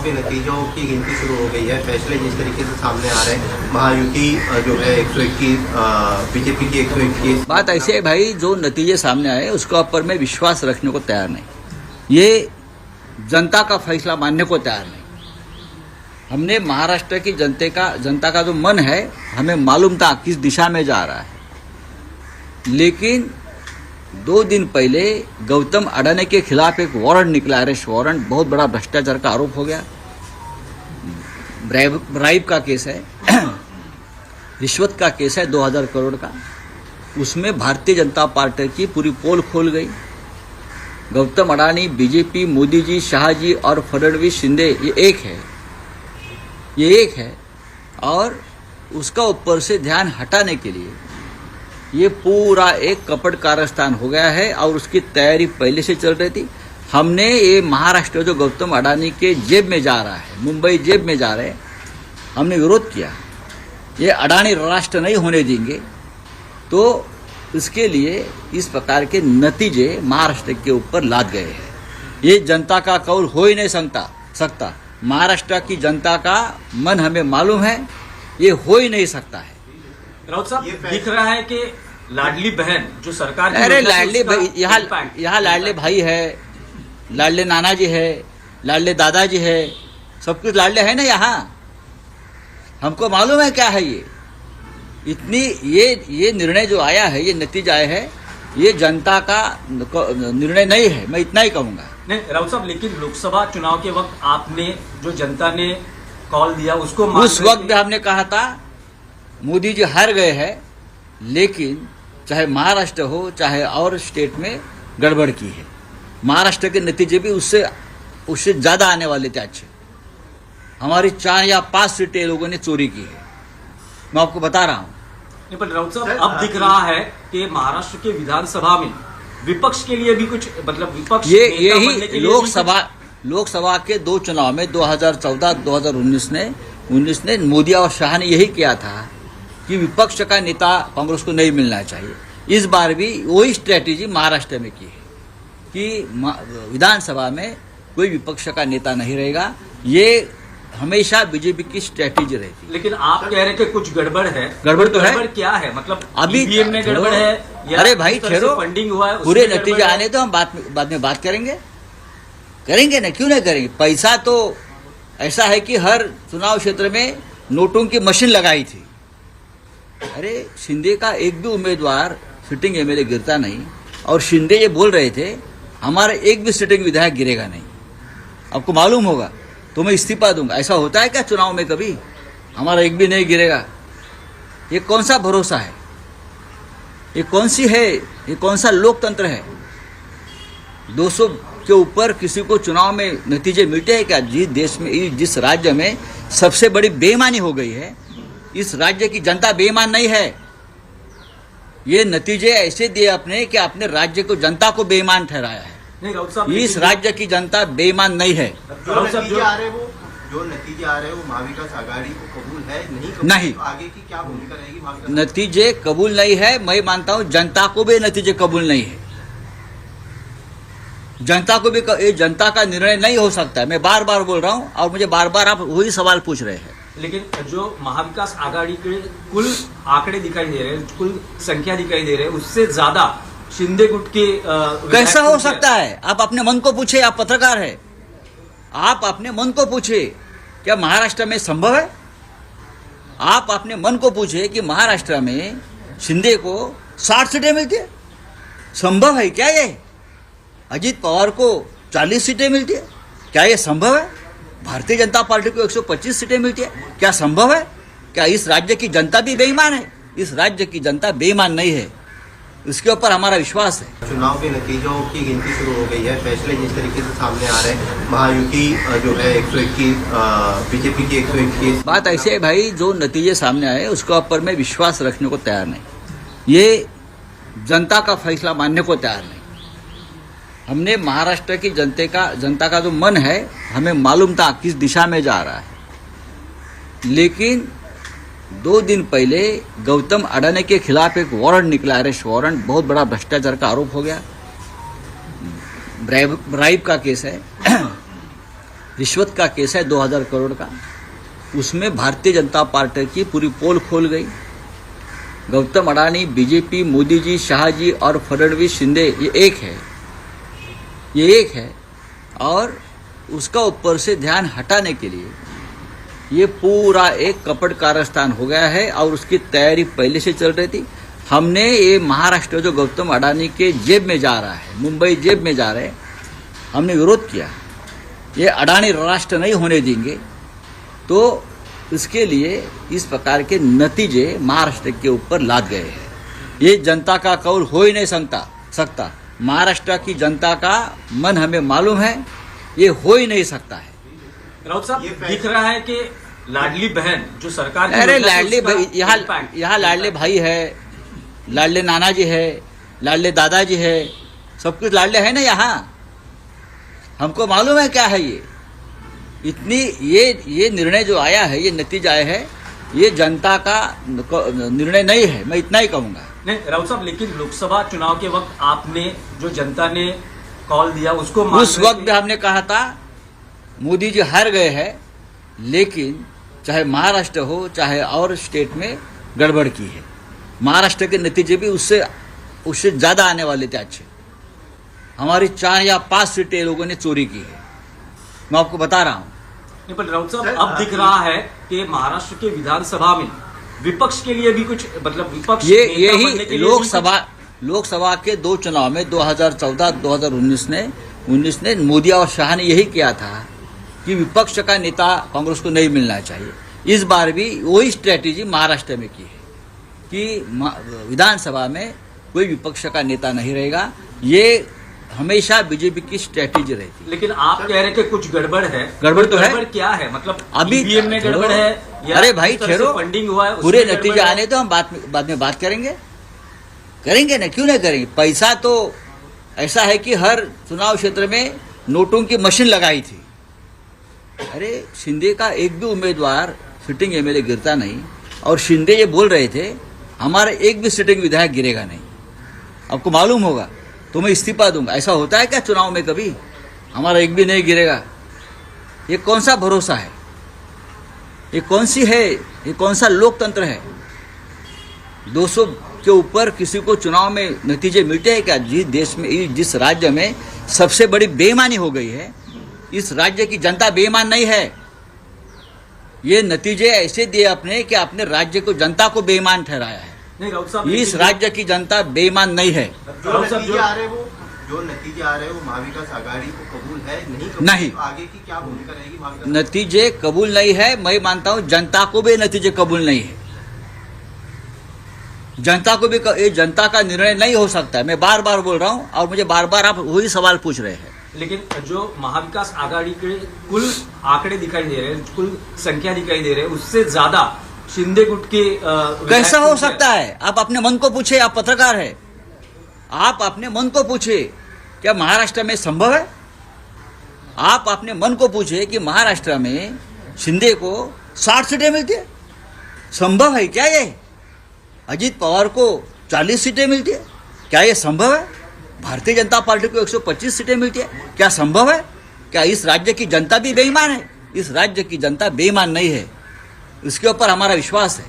के नतीजों की गिनती शुरू हो गई है। फैसले जिस तरीके से सामने आ रहे हैं, महायुति जो है 121, बीजेपी की 121। बात ऐसे है भाई, जो नतीजे सामने आए उसके ऊपर मैं विश्वास रखने को तैयार नहीं। ये जनता का फैसला मानने को तैयार नहीं। हमने महाराष्ट्र की जनता का जो मन है, हमें मालूम था किस दिशा में जा रहा है। लेकिन 2 दिन पहले गौतम अडानी के खिलाफ एक वारंट निकला, अरेस्ट वारंट। बहुत बड़ा भ्रष्टाचार का आरोप हो गया। ब्राइब का केस है, रिश्वत का केस है 2000 करोड़ का। उसमें भारतीय जनता पार्टी की पूरी पोल खोल गई। गौतम अडानी, बीजेपी, मोदी जी, शाह जी और फडणवीस, शिंदे, ये एक है। और उसका ऊपर से ध्यान हटाने के लिए ये पूरा एक कपट कारस्तान हो गया है और उसकी तैयारी पहले से चल रही थी। हमने ये महाराष्ट्र जो गौतम अडानी के जेब में जा रहा है, मुंबई जेब में जा रहे हैं, हमने विरोध किया। ये अडानी राष्ट्र नहीं होने देंगे। तो इसके लिए इस प्रकार के नतीजे महाराष्ट्र के ऊपर लाद गए हैं। ये जनता का कौल हो ही नहीं सकता। महाराष्ट्र की जनता का मन हमें मालूम है, ये हो ही नहीं सकता है। राउत साहब, दिख रहा है कि लाडली बहन जो सरकार की, अरे लाडली भाई, यहाँ लाडले भाई है, लाडले नाना जी है, लाडले दादाजी है, सब कुछ लाडले है ना यहाँ। हमको मालूम है क्या है ये। इतनी ये निर्णय जो आया है, ये नतीजा आया है, ये जनता का निर्णय नहीं है, मैं इतना ही कहूँगा। नहीं राउत साहब, लेकिन लोकसभा चुनाव के वक्त आपने जो जनता ने कॉल दिया उसको उस वक्त भी हमने कहा था मोदी जी हार गए हैं, लेकिन चाहे महाराष्ट्र हो चाहे और स्टेट में गड़बड़ की है। महाराष्ट्र के नतीजे भी उससे ज़्यादा आने वाले थे अच्छे। हमारी 4 या 5 सीटें लोगों ने चोरी की है, मैं आपको बता रहा हूँ। नहीं, पर राउत साहब, अब दिख रहा है कि महाराष्ट्र के विधानसभा में विपक्ष के लिए भी कुछ, मतलब विपक्ष यही लोकसभा के 2 चुनाव में 2014-2019 ने मोदी और शाह ने यही किया था कि विपक्ष का नेता कांग्रेस को नहीं मिलना चाहिए। इस बार भी वही स्ट्रेटेजी महाराष्ट्र में की है कि विधानसभा में कोई विपक्ष का नेता नहीं रहेगा। ये हमेशा बीजेपी की स्ट्रेटेजी रहती। लेकिन आप कह रहे हैं कि कुछ गड़बड़ है। गड़बड़ तो है। गड़बड़ क्या है? मतलब अभी ईवीएम में गड़बड़ है या अरे भाई ठहरो, फंडिंग हुआ है, पूरे नतीजे आने तो हम बाद में बात करेंगे ना, क्यों नहीं करेंगे। पैसा तो ऐसा है कि हर चुनाव क्षेत्र में नोटों की मशीन लगाई थी। अरे शिंदे का एक भी उम्मीदवार सिटिंग एमएलए गिरता नहीं, और शिंदे ये बोल रहे थे हमारा एक भी सिटिंग विधायक गिरेगा नहीं। आपको मालूम होगा तो मैं इस्तीफा दूंगा। ऐसा होता है क्या चुनाव में कभी? हमारा एक भी नहीं गिरेगा। ये कौन सा भरोसा है? ये कौन सा लोकतंत्र है? 200 के ऊपर किसी को चुनाव में नतीजे मिलते हैं क्या? जिस राज्य में सबसे बड़ी बेईमानी हो गई है, इस राज्य की जनता बेईमान नहीं है। ये नतीजे ऐसे दिए आपने कि अपने राज्य को, जनता को बेईमान ठहराया है। इस राज्य की जनता बेईमान नहीं है। जो नतीजे आ रहे हैं वो महाविकास आघाड़ी को कबूल है नहीं? तो आगे की क्या भूमिका रहेगी? नतीजे कबूल नहीं है, मैं मानता हूं जनता को भी नतीजे कबूल नहीं है। जनता को भी जनता का निर्णय नहीं हो सकता है। मैं बार बार बोल रहा हूं और मुझे बार बार आप वही सवाल पूछ रहे हैं। लेकिन जो महाविकास आघाड़ी के कुल आंकड़े दिखाई दे रहे हैं, कुल संख्या दिखाई दे रहे हैं, उससे ज्यादा शिंदे गुट के कैसा हो सकता है? आप अपने मन को पूछे, आप पत्रकार है, आप अपने मन को पूछे क्या महाराष्ट्र में संभव है? आप अपने मन को पूछे कि महाराष्ट्र में शिंदे को 60 सीटें मिलती है, संभव है क्या? ये अजीत पवार को 40 सीटें मिलती है, क्या ये संभव है? भारतीय जनता पार्टी को 125 सीटें मिलती है, क्या संभव है? क्या इस राज्य की जनता भी बेईमान है? इस राज्य की जनता बेईमान नहीं है, इसके ऊपर हमारा विश्वास है। चुनाव के नतीजों की गिनती शुरू हो गई है। फैसले जिस तरीके से सामने आ रहे हैं, महायुति जो है 121, बीजेपी की 121। बात ऐसे है भाई, जो नतीजे सामने आए उसके ऊपर मैं विश्वास रखने को तैयार नहीं। ये जनता का फैसला मानने को तैयार नहीं। हमने महाराष्ट्र की जनता का जो मन है, हमें मालूम था किस दिशा में जा रहा है। लेकिन 2 दिन पहले गौतम अडानी के खिलाफ एक वारंट निकला, अरेस्ट वारंट। बहुत बड़ा भ्रष्टाचार का आरोप हो गया। ब्राइब का केस है, रिश्वत का केस है 2000 करोड़ का, उसमें भारतीय जनता पार्टी की पूरी पोल खोल गई। गौतम अडानी, बीजेपी, मोदी जी, शाह जी और फडणवीस, शिंदे ये एक है और उसका ऊपर से ध्यान हटाने के लिए ये पूरा एक कपट कारस्तान हो गया है और उसकी तैयारी पहले से चल रही थी। हमने ये महाराष्ट्र जो गौतम अडानी के जेब में जा रहा है, मुंबई जेब में जा रहे हैं, हमने विरोध किया। ये अडानी राष्ट्र नहीं होने देंगे, तो इसके लिए इस प्रकार के नतीजे महाराष्ट्र के ऊपर लाद गए हैं। ये जनता का कौल हो ही नहीं सकता। महाराष्ट्र की जनता का मन हमें मालूम है, ये हो ही नहीं सकता है। राउत साहब, दिख रहा है कि लाडली बहन जो सरकार की अरे योजना है, लाडली उसका भाई, impact- यहाँ लाडले भाई है, लाडले नाना जी है, लाडले दादाजी है, सब कुछ लाडले है ना यहाँ। हमको मालूम है क्या है ये। इतनी ये निर्णय जो आया है, ये नतीजा आया है, ये जनता का निर्णय नहीं है, मैं इतना ही कहूँगा। नहीं राउत साहब, लेकिन लोकसभा चुनाव के वक्त आपने जो जनता ने कॉल दिया उसको उस वक्त भी हमने कहा था मोदी जी हार गए हैं, लेकिन चाहे महाराष्ट्र हो चाहे और स्टेट में गड़बड़ की है। महाराष्ट्र के नतीजे भी उससे ज़्यादा आने वाले थे अच्छे। हमारी 4 या 5 सीटें लोगों ने चोरी की है, मैं आपको बता रहा हूँ। नहीं, पर राउत साहब, अब दिख रहा है कि महाराष्ट्र के विधानसभा में विपक्ष के लिए भी कुछ, मतलब विपक्ष ये नेता बनने यही के लिए भी लोकसभा के 2 चुनाव में 2014-2019 ने मोदी और शाह ने यही किया था कि विपक्ष का नेता कांग्रेस को नहीं मिलना चाहिए। इस बार भी वही स्ट्रेटेजी महाराष्ट्र में की है कि विधानसभा में कोई विपक्ष का नेता नहीं रहेगा। ये हमेशा बीजेपी की स्ट्रेटेजी रहती। लेकिन आप कह रहे हैं कि कुछ गड़बड़ है। गड़बड़ तो है। गड़बड़ क्या है? मतलब अभी ईवीएम में गड़बड़ है या अरे भाई किस तरह से ठहरो, फंडिंग हुआ है उसमें पूरे गड़बड़ नतीजे है? आने तो हम बाद में बात करेंगे ना, क्यों नहीं करेंगे। पैसा तो ऐसा है कि हर चुनाव क्षेत्र में नोटों की मशीन लगाई थी। अरे शिंदे का एक भी उम्मीदवार सिटिंग एमएलए गिरता नहीं, और शिंदे ये बोल रहे थे हमारा एक भी सिटिंग विधायक गिरेगा नहीं। आपको मालूम होगा तो मैं इस्तीफा दूंगा। ऐसा होता है क्या चुनाव में कभी? हमारा एक भी नहीं गिरेगा। ये कौन सा भरोसा है? ये कौन सा लोकतंत्र है? 200 के ऊपर किसी को चुनाव में नतीजे मिलते हैं क्या? जिस देश में, जिस राज्य में सबसे बड़ी बेईमानी हो गई है, इस राज्य की जनता बेईमान नहीं है। ये नतीजे ऐसे दिए आपने कि अपने राज्य को, जनता को बेईमान ठहराया है। नहीं राउत साहब, इस राज्य की जनता बेईमान नहीं है। जो नतीजे आ रहे हैं वो महाविकास आघाड़ी को कबूल है नहीं। तो आगे की क्या भूमिका रहेगी महाविकास? नतीजे कबूल नहीं है, मैं मानता हूं जनता को भी नतीजे कबूल नहीं है। जनता को भी ये जनता का निर्णय नहीं हो सकता है। मैं बार बार बोल रहा हूं और मुझे बार बार आप वही सवाल पूछ रहे हैं। लेकिन जो महाविकास आघाड़ी के कुल आंकड़े दिखाई दे रहे हैं, कुल संख्या दिखाई दे रहे हैं, उससे ज्यादा शिंदे गुट के कैसा हो सकता है? आप अपने मन को पूछे, आप पत्रकार है, आप अपने मन को पूछे क्या महाराष्ट्र में संभव है? आप अपने मन को पूछे कि महाराष्ट्र में शिंदे को 60 सीटें मिलती है, संभव है क्या ये? अजीत पवार को 40 सीटें मिलती है, क्या ये संभव है? भारतीय जनता पार्टी को 125 सीटें मिलती है, क्या संभव है? क्या इस राज्य की जनता भी बेईमान है? इस राज्य की जनता बेईमान नहीं है, इसके ऊपर हमारा विश्वास है।